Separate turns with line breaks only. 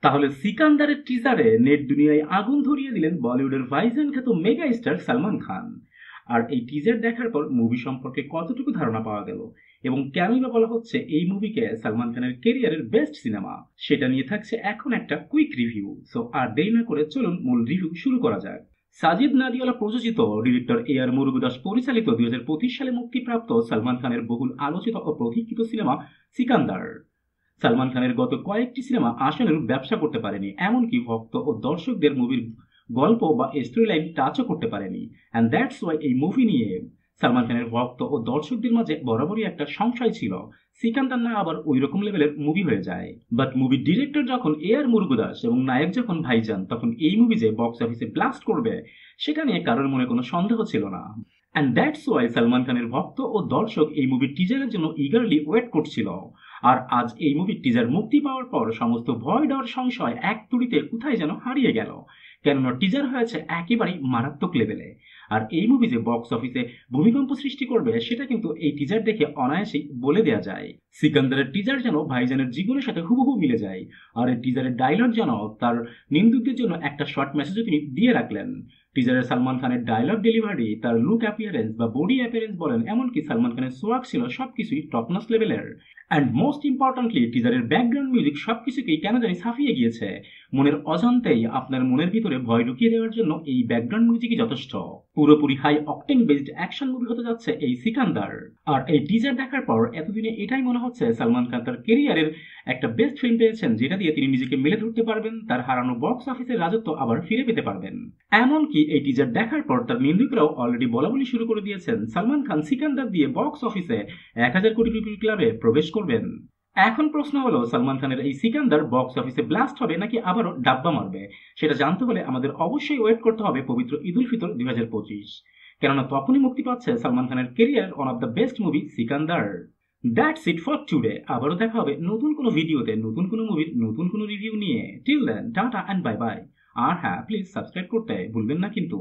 তাহলে সিকান্দারের টিজারে নেট দুনিয়ায় আগুন ধরিয়ে দিলেন বলিউডের ভাইজান খ্যাত মেগা স্টার সালমান খান। আর এই টিজার দেখার পর মুভি সম্পর্কে কতটুকু ধারণা পাওয়া গেল এবং কেনই বা বলা হচ্ছে এই মুভিকে সালমান খানের কেরিয়ারের বেস্ট সিনেমা, সেটা নিয়ে থাকছে এখন একটা কুইক রিভিউ। সো আর দেরি না করে চলুন মূল রিভিউ শুরু করা যাক। সাজিদ নাদিয়ালা প্রযোজিত, ডিরেক্টর আর মুরুগদাস পরিচালিত 2025 সালে মুক্তিপ্রাপ্ত সালমান খানের বহুল আলোচিত ও প্রতীক্ষিত সিনেমা সিকান্দার। সালমান খানের গত কয়েকটি সিনেমা আশানুরূপ ব্যবসা করতে পারেনি, এমনকি ভক্ত ও দর্শকদের মুভির গল্প বা স্টোরি লাইন টাচও করতে পারেনি। অ্যান্ড দ্যাটস ওয়াই এই মুভি নিয়ে সালমান খানের ভক্ত ও দর্শকদের মাঝে বরাবরই একটা সংশয় ছিল সিকান্দার না আবার ওই রকম লেভেলের মুভি হয়ে যায়। বাট মুভির ডিরেক্টর যখন আর মুরুগদাস এবং নায়ক যখন ভাইজান, তখন এই মুভি যে বক্স অফিসে ব্লাস্ট করবে সেটা নিয়ে কারোর মনে কোনো সন্দেহ ছিল না। অ্যান্ড দ্যাটস ওয়াই সালমান খানের ভক্ত ও দর্শক এই মুভির টিজারের জন্য ইগারলি ওয়েট করছিল। আর আজ এই মুভির টিজার মুক্তি পাওয়ার পর সমস্ত ভয় ডর সংশয় এক তুড়িতে কোথায় যেন হারিয়ে গেল, কেননা টিজার হয়েছে একেবারেই মারাত্মক লেভেলে। আর এই মুভি যে বক্স অফিসে ভূমিকম্প সৃষ্টি করবে সেটা কিন্তু এই টিজার দেখে অনায়াসেই বলে দেওয়া যায়। সিকান্দারের টিজার যেন ভাইজানের জীবনের সাথে হুবহু মিলে যায়। আর এই টিজারের ডায়লগ যেন তার নিন্দুকদের জন্য একটা শর্ট মেসেজও তিনি দিয়ে রাখলেন। টিজারে সালমান খানের ডায়লগ ডেলিভারি, তার লুক অ্যাপিয়ারেন্স বা বডি অ্যাপিয়ারেন্স বলেন, এমনকি সালমান খানের সোয়াগ ছিল সবকিছুই টপনস লেভেলের। অ্যান্ড মোস্ট ইম্পর্টেন্টলি টিজারের ব্যাকগ্রাউন্ড মিউজিক সবকিছুকেই কেন জানি ছাপিয়ে গিয়েছে। মনের অজান্তেই আপনার মনের ভিতরে ভয় ঢুকিয়ে দেওয়ার জন্য এই ব্যাকগ্রাউন্ড মিউজিকই যথেষ্ট। পুরোপুরি high octane based action movie হতে যাচ্ছে এই সিকান্দার। আর এই টিজার দেখার পর এতদিনে এটাই মনে হচ্ছে সালমান খান তার কেরিয়ারের একটা বেস্ট ফিল্ম পেয়েছেন, যেটা দিয়ে তিনি নিজেকে মেলে ধরতে পারবেন, তার হারানো বক্স অফিসের রাজত্ব আবার ফিরে পেতে পারবেন। এমনকি এই টিজার দেখার পর তার নিন্দুকরাও অলরেডি বলাবলি শুরু করে দিয়েছেন সালমান খান সিকান্দার দিয়ে বক্স অফিসে 1000 কোটি রুপি ক্লাবে প্রবেশ করবেন। এখন প্রশ্ন হলো সালমান খানের এই সিকান্দার বক্স অফিসে ব্লাস্ট হবে নাকি আবারও ডাব্বা মারবে, সেটা জানতে হলে আমাদের অবশ্যই ওয়েট করতে হবে পবিত্র ঈদ উল ফিতর 2025, কেননা তখনই মুক্তি পাচ্ছে সালমান খানের career one of the best movie Sikandar. That's it for today. আবারও দেখা হবে নতুন কোনো ভিডিওতে নতুন কোনো মুভির নতুন কোনো রিভিউ নিয়ে। Till then tata and bye bye. আর হ্যাঁ, প্লিজ সাবস্ক্রাইব করতে ভুলবেন না কিন্তু।